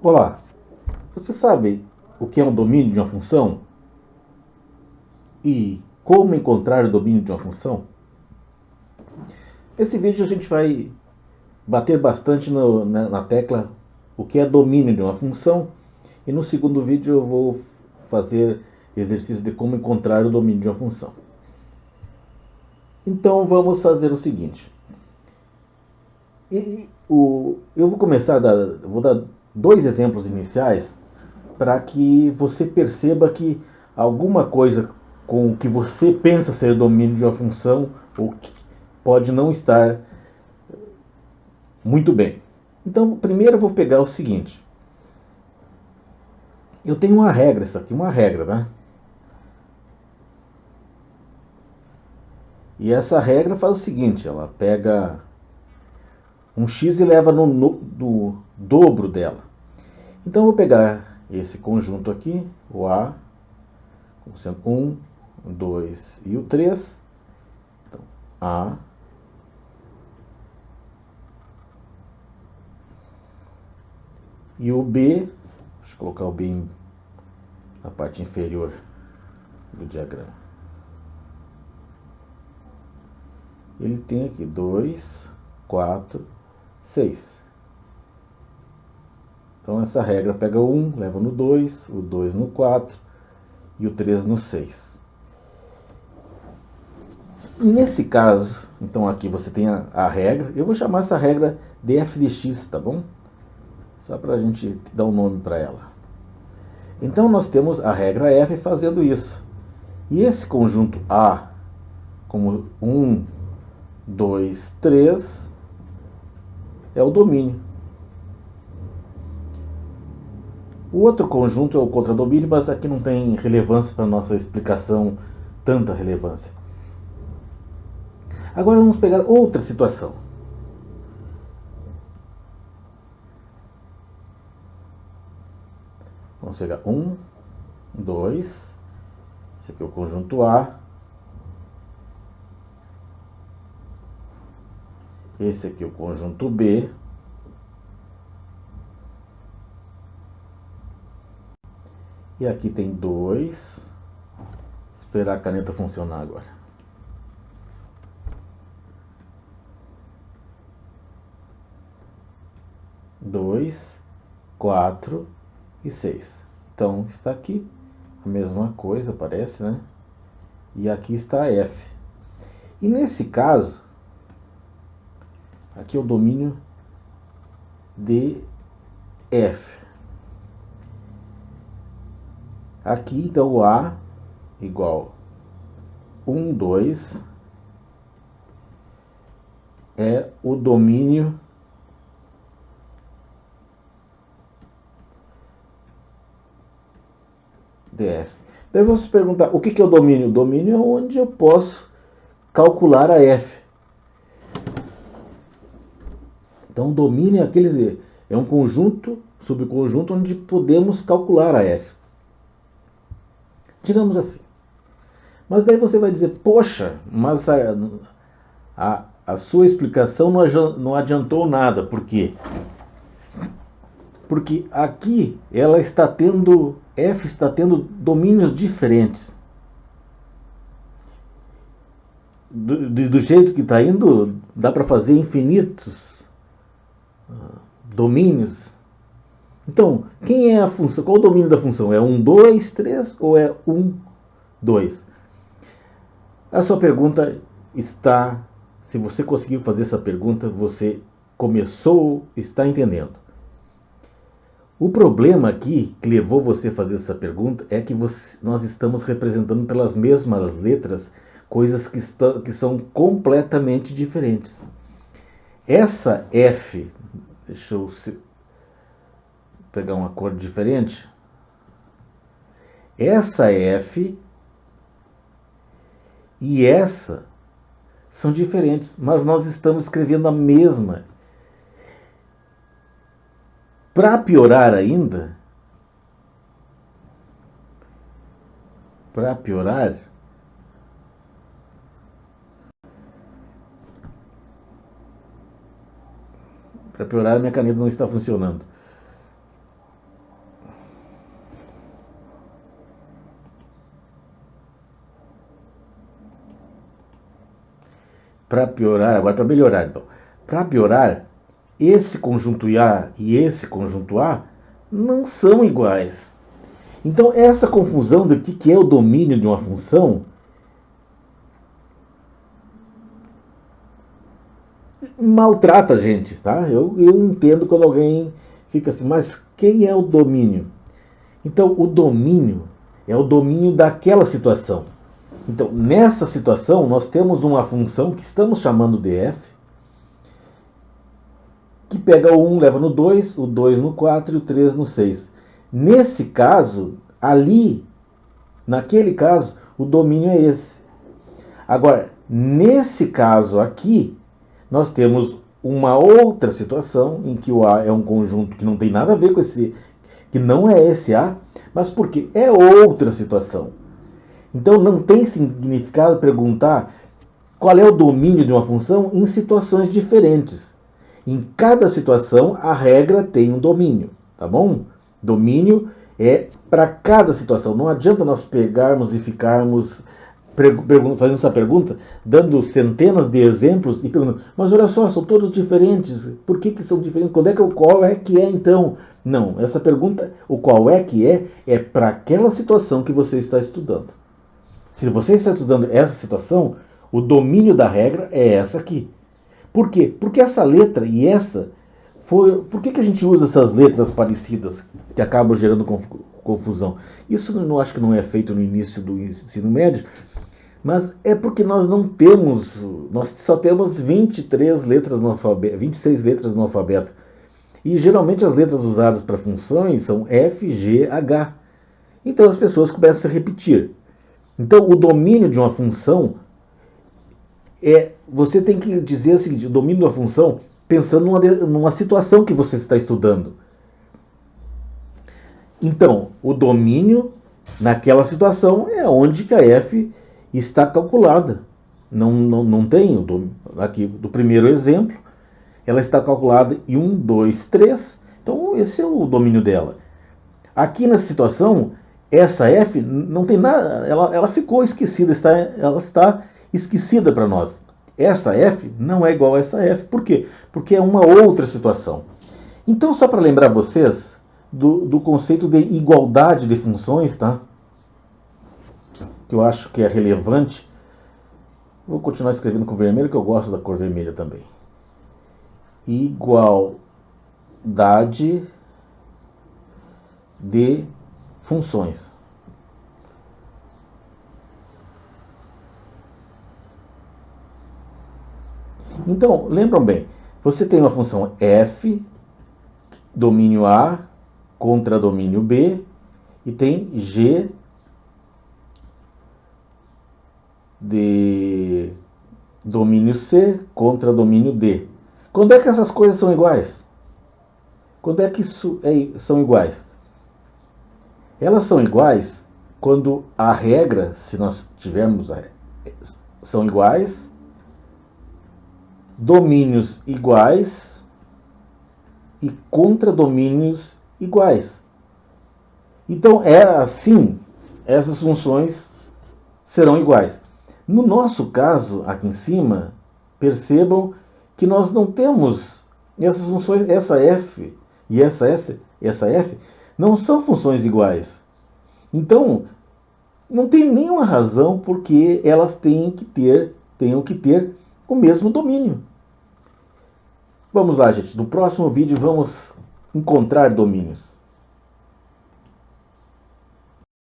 Olá, você sabe o que é um domínio de uma função? E como encontrar o domínio de uma função? Nesse vídeo a gente vai bater bastante na tecla o que é domínio de uma função, e no segundo vídeo eu vou fazer exercício de como encontrar o domínio de uma função. Então vamos fazer o seguinte. Eu vou começar vou dar dois exemplos iniciais para que você perceba que alguma coisa com o que você pensa ser domínio de uma função ou que pode não estar muito bem. Então, primeiro eu vou pegar o seguinte. Eu tenho uma regra, isso aqui, uma regra, né? E essa regra faz o seguinte, ela pega um x e leva no dobro dela. Então eu vou pegar esse conjunto aqui, o A, como sendo 1, 2 e o 3. Então, A e o B, deixa eu colocar o B na parte inferior do diagrama. Ele tem aqui 2, 4, 6. Então essa regra pega o 1, leva no 2, o 2 no 4 e o 3 no 6. Nesse caso, então aqui você tem a regra, eu vou chamar essa regra de f de x, tá bom? Só para a gente dar um nome para ela. Então nós temos a regra f fazendo isso. E esse conjunto A, como 1, 2, 3, é o domínio. O outro conjunto é o contradomínio, mas aqui não tem relevância para a nossa explicação, tanta relevância. Agora vamos pegar outra situação. Vamos pegar 1, 2, esse aqui é o conjunto A, esse aqui é o conjunto B, e aqui tem 2, esperar a caneta funcionar agora. 2, 4 e 6. Então está aqui a mesma coisa, parece, né? E aqui está F. E nesse caso, aqui é o domínio de F. Aqui então o A igual 1, 2 é o domínio de F. Daí você perguntar, o que é o domínio? O domínio é onde eu posso calcular a F. Então, o domínio é um conjunto, subconjunto, onde podemos calcular a F. Digamos assim. Mas daí você vai dizer, poxa, mas a sua explicação não adiantou nada. Por quê? Porque aqui F está tendo domínios diferentes. Do jeito que está indo, dá para fazer infinitos domínios. Então, quem é a função? Qual o domínio da função? É 1, 2, 3 ou é 1, 2? A sua pergunta está... Se você conseguiu fazer essa pergunta, você começou, está entendendo. O problema aqui que levou você a fazer essa pergunta é que nós estamos representando pelas mesmas letras coisas que são completamente diferentes. Essa F, deixa eu pegar uma cor diferente. Essa F e essa são diferentes, mas nós estamos escrevendo a mesma. Para piorar ainda, para piorar, minha caneta não está funcionando. para piorar, agora para melhorar, então. Para piorar, esse conjunto A e esse conjunto A não são iguais. Então, essa confusão do que é o domínio de uma função maltrata a gente, tá? Eu entendo quando alguém fica assim, mas quem é o domínio? Então, o domínio é o domínio daquela situação. Então, nessa situação, nós temos uma função que estamos chamando de f, que pega o 1, leva no 2, o 2 no 4 e o 3 no 6. Nesse caso, ali, naquele caso, o domínio é esse. Agora, nesse caso aqui, nós temos uma outra situação em que o A é um conjunto que não tem nada a ver com esse, que não é esse A, mas porque é outra situação. Então não tem significado perguntar qual é o domínio de uma função em situações diferentes. Em cada situação a regra tem um domínio, tá bom? Domínio é para cada situação. Não adianta nós pegarmos e ficarmos fazendo essa pergunta, dando centenas de exemplos e perguntando, mas olha só, são todos diferentes, por que são diferentes? Qual é que é então? Não, essa pergunta, o qual é que é para aquela situação que você está estudando. Se você está estudando essa situação, o domínio da regra é essa aqui. Por quê? Porque essa letra e essa por que a gente usa essas letras parecidas que acabam gerando confusão? Isso não acho que não é feito no início do ensino médio, mas é porque nós só temos 23 letras no alfabeto, 26 letras no alfabeto. E geralmente as letras usadas para funções são F, G, H. Então as pessoas começam a repetir. Então o domínio de uma função você tem que dizer o seguinte, o domínio da função pensando numa situação que você está estudando. Então, o domínio naquela situação é onde que a f está calculada. Não tem o domínio. Aqui, do primeiro exemplo, ela está calculada em 1, 2, 3. Então, esse é o domínio dela. Aqui nessa situação, essa f não tem nada, ela ficou esquecida, ela está esquecida para nós. Essa f não é igual a essa f. Por quê? Porque é uma outra situação. Então, só para lembrar vocês do conceito de igualdade de funções, tá? Que eu acho que é relevante. Vou continuar escrevendo com vermelho, que eu gosto da cor vermelha também. Igualdade de funções. Então, lembram bem, você tem uma função f, domínio A contra domínio B, e tem g de domínio C contra domínio D. Quando é que essas coisas são iguais? Quando é que são iguais? Elas são iguais quando a regra, se nós tivermos, são iguais, domínios iguais e contradomínios iguais. Então, assim, essas funções serão iguais. No nosso caso, aqui em cima, percebam que nós não temos essas funções, essa f e essa f, não são funções iguais. Então, não tem nenhuma razão porque elas tenham que ter o mesmo domínio. Vamos lá, gente. No próximo vídeo vamos encontrar domínios.